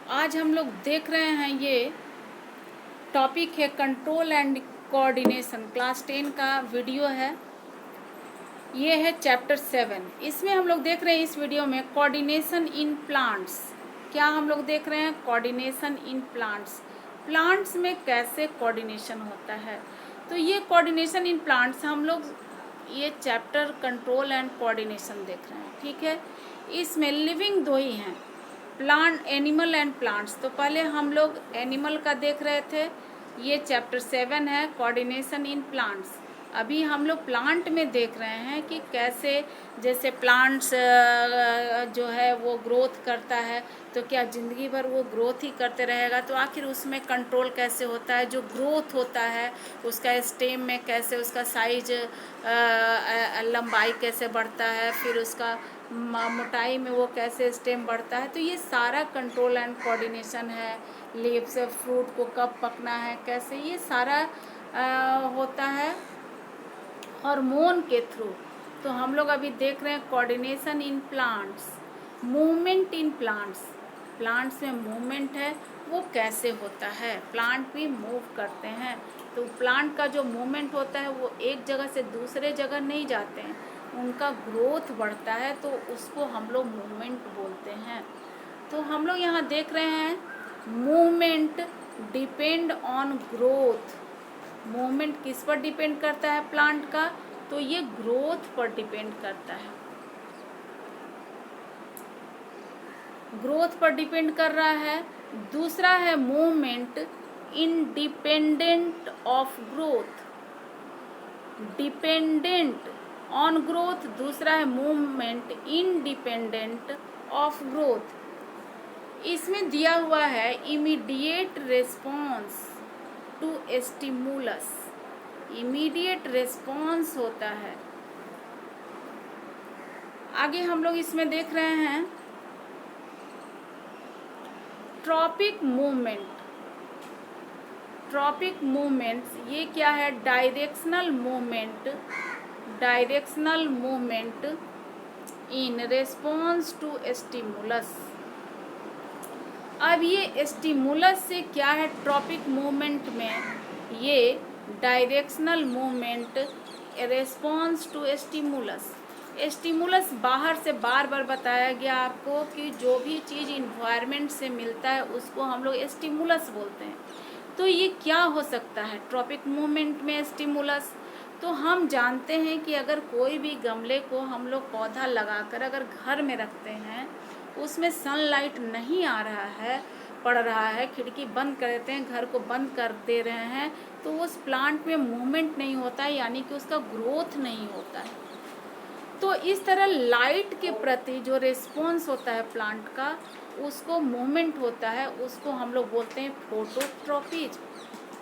आज हम लोग देख रहे हैं ये टॉपिक है कंट्रोल एंड कोऑर्डिनेशन। क्लास 10 का वीडियो है। ये है चैप्टर 7। इसमें हम लोग देख रहे हैं इस वीडियो में कोऑर्डिनेशन इन प्लांट्स। क्या हम लोग देख रहे हैं? Coordination in plants. प्लांट्स में कैसे कोऑर्डिनेशन होता है। तो ये कोऑर्डिनेशन इन प्लांट्स हम लोग ये चैप्टर कंट्रोल एंड कोऑर्डिनेशन देख रहे हैं। ठीक है, इसमें लिविंग दो ही हैं, प्लांट, एनिमल एंड प्लांट्स। तो पहले हम लोग एनिमल का देख रहे थे। ये चैप्टर 7 है, कोऑर्डिनेशन इन प्लांट्स। अभी हम लोग प्लांट में देख रहे हैं कि कैसे, जैसे प्लांट्स जो है वो ग्रोथ करता है, तो क्या ज़िंदगी भर वो ग्रोथ ही करते रहेगा? तो आखिर उसमें कंट्रोल कैसे होता है? जो ग्रोथ होता है उसका स्टेम में कैसे उसका साइज, लंबाई कैसे बढ़ता है, फिर उसका मोटाई में वो कैसे स्टेम बढ़ता है। तो ये सारा कंट्रोल एंड कोऑर्डिनेशन है। लीव्स, फ्रूट को कब पकना है, कैसे, ये सारा होता है हार्मोन के थ्रू। तो हम लोग अभी देख रहे हैं coordination in plants, movement in plants. Plants में मूवमेंट है, वो कैसे होता है? प्लांट भी मूव करते हैं। तो प्लांट का जो मूवमेंट होता है वो एक जगह से दूसरे जगह नहीं जाते हैं, उनका ग्रोथ बढ़ता है, तो उसको हम लोग मूवमेंट बोलते हैं। तो हम लोग यहाँ देख रहे हैं movement depend on growth. Movement किस पर डिपेंड करता है प्लांट का? तो ये ग्रोथ पर डिपेंड करता है, ग्रोथ पर डिपेंड कर रहा है। दूसरा है movement independent of growth, dependent on growth. दूसरा है मूवमेंट इंडिपेंडेंट ऑफ ग्रोथ। इसमें दिया हुआ है immediate response to stimulus. Immediate response होता है। आगे हम लोग इसमें देख रहे हैं ट्रॉपिक मूवमेंट। ट्रॉपिक मूवमेंट्स ये क्या है? Directional movement, directional movement in response to stimulus. अब ये स्टिमुलस से क्या है ट्रॉपिक मूवमेंट में? ये directional movement response to stimulus. Stimulus बाहर से बार बार बताया गया आपको कि जो भी चीज़ इन्वायरमेंट से मिलता है उसको हम लोग स्टिमुलस बोलते हैं। तो ये क्या हो सकता है ट्रॉपिक मूवमेंट में स्टिमुलस? तो हम जानते हैं कि अगर कोई भी गमले को हम लोग पौधा लगाकर अगर घर में रखते हैं, उसमें सनलाइट नहीं आ रहा है, पड़ रहा है, खिड़की बंद कर देते हैं, घर को बंद कर दे रहे हैं, तो उस प्लांट में मूवमेंट नहीं होता है, यानी कि उसका ग्रोथ नहीं होता है। तो इस तरह लाइट के प्रति जो रिस्पॉन्स होता है प्लांट का, उसको मूवमेंट होता है, उसको हम लोग बोलते हैं फोटोट्रॉपिज,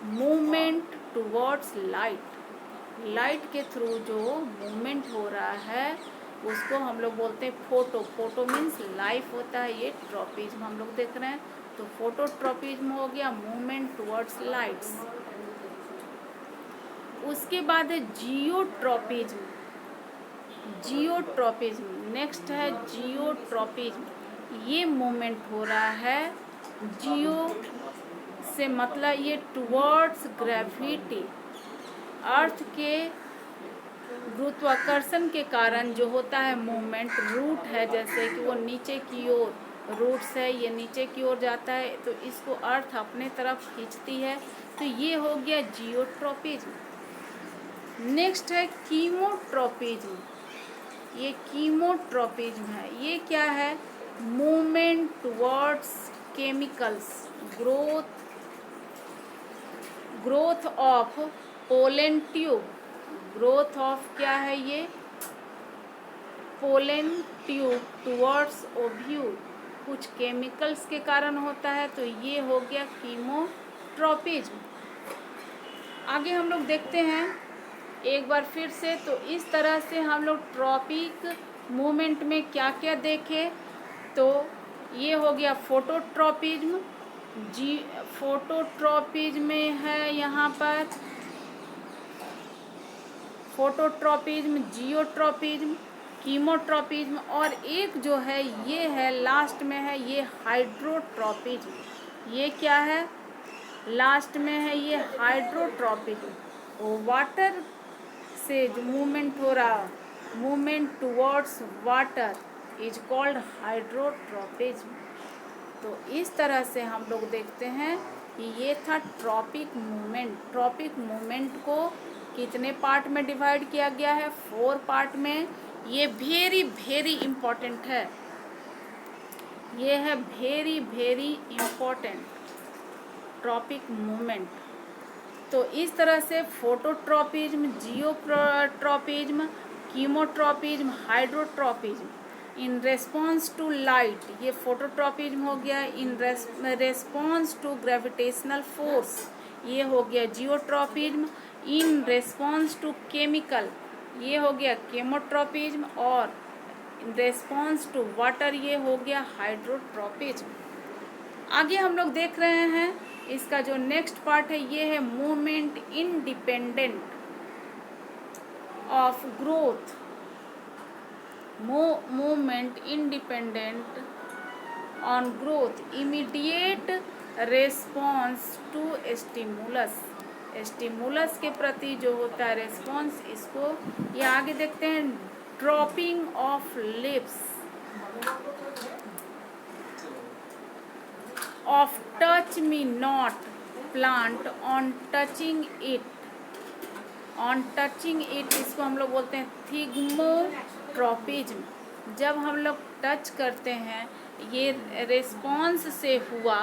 मूवमेंट टुवर्ड्स लाइट। लाइट के थ्रू जो मूवमेंट हो रहा है उसको हम लोग बोलते हैं फोटो। फोटो मीन्स लाइफ होता है, ये ट्रॉपिज्म हम लोग देख रहे हैं। तो फोटोट्रॉपिज्म हो गया मूवमेंट टुवर्ड्स लाइट्स। उसके बाद है जियोट्रॉपिज्म। जियोट्रॉपिज्म नेक्स्ट है जियोट्रॉपिज्म। ये मूवमेंट हो रहा है, जियो से मतलब ये टुवर्ड्स ग्रेविटी, अर्थ के गुरुत्वाकर्षण के कारण जो होता है मूवमेंट। रूट है जैसे कि वो नीचे की ओर, रूट्स है ये नीचे की ओर जाता है, तो इसको अर्थ अपने तरफ खींचती है। तो ये हो गया जियोट्रॉपिज्म। नेक्स्ट है कीमोट्रॉपिज्म। ये कीमोट्रॉपिज्म है। ये क्या है? Movement towards chemicals, growth of pollen tube. Growth of क्या है ये? पोलन ट्यूब टुवर्ड्स ओव्यूल, कुछ केमिकल्स के कारण होता है। तो ये हो गया कीमोट्रॉपिज्म। आगे हम लोग देखते हैं एक बार फिर से। तो इस तरह से हम लोग ट्रॉपिक मूवमेंट में क्या क्या देखे? तो ये हो गया फोटोट्रॉपिज्म। फोटोट्रॉपिज्म में है यहाँ पर फोटोट्रॉपिज्म, जियोट्रॉपिज्म, कीमोट्रोपिज्म, और एक जो है ये है लास्ट में है ये हाइड्रोट्रोपिज्म। ये क्या है? लास्ट में है ये हाइड्रोट्रोपिज्म। वाटर से जो मूवमेंट हो रहा, movement towards water is called hydrotropism. तो इस तरह से हम लोग देखते हैं कि ये था ट्रॉपिक मूवमेंट। ट्रॉपिक मूवमेंट को कितने पार्ट में डिवाइड किया गया है? 4 पार्ट में। ये वेरी वेरी इम्पोर्टेंट है, ये है very very important tropic movement. तो इस तरह से phototropism, geotropism, chemotropism, hydrotropism in response to light, ये फोटोट्रॉपिज्म हो गया। In response to gravitational force, ये हो गया geotropism. In response to chemical, ये हो गया केमोट्रॉपिज्म। और इन रेस्पॉन्स टू वाटर, ये हो गया हाइड्रोट्रॉपिज्म। आगे हम लोग देख रहे हैं इसका जो नेक्स्ट पार्ट है ये है movement independent of growth. Movement independent on growth, immediate response to stimulus. Stimulus के प्रति जो होता है रेस्पॉन्स, इसको ये आगे देखते हैं। Dropping of lips of touch me not plant on touching it. On touching it, इसको हम लोग बोलते हैं थिग्मोट्रोपिज्म। जब हम लोग टच करते हैं, ये रेस्पॉन्स से हुआ,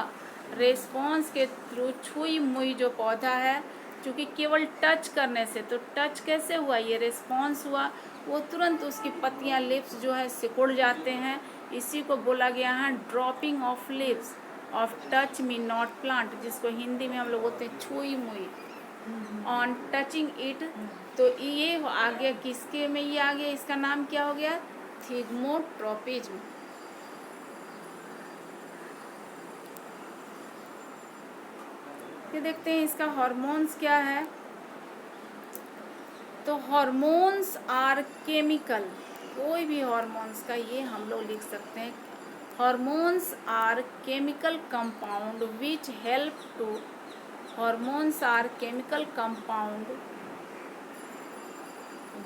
रेस्पॉन्स के थ्रू छुई मुई जो पौधा है, क्योंकि केवल टच करने से, तो टच कैसे हुआ? ये रेस्पॉन्स हुआ, वो तुरंत उसकी पत्तियां, लिप्स जो है सिकुड़ जाते हैं। इसी को बोला गया है dropping of lips of touch me not plant, जिसको हिंदी में हम लोग बोलते हैं छुई मुई। ऑन टचिंग इट, तो ये आ गया किसके में? ये आ गया, इसका नाम क्या हो गया? थिग्मोट्रोपिज्म। ये देखते हैं इसका हार्मोन्स क्या है। तो हार्मोन्स आर केमिकल, कोई भी हार्मोन्स का ये हम लोग लिख सकते हैं। Hormones are chemical compound which help to, hormones are chemical compound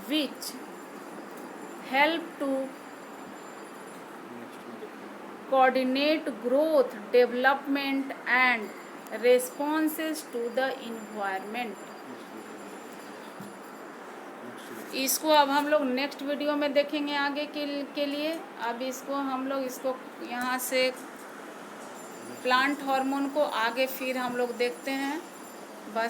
which help to coordinate growth, development and responses to the environment। इसको अब हम लोग नेक्स्ट वीडियो में देखेंगे आगे के लिए। अब इसको हम लोग इसको यहाँ से प्लांट हार्मोन को आगे फिर हम लोग देखते हैं। बस।